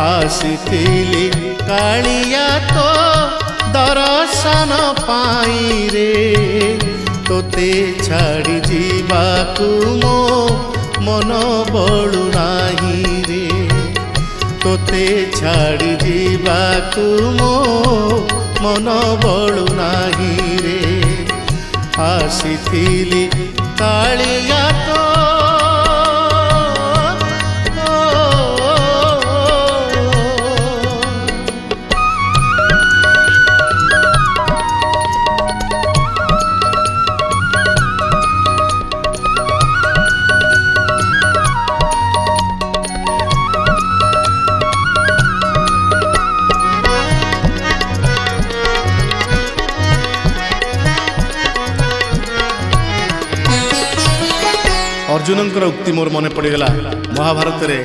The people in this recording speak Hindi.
आसिथिली कालिया तो दर्शन पाई रे तोते छाड़ी जीवाकू मो मन बळु नाही रे तोते छाड़ी जीवाकू मो मन बळु नाही रे आसिथिली कालिया तो अर्जुन उक्ति मोर मन पड़गला महाभारत रे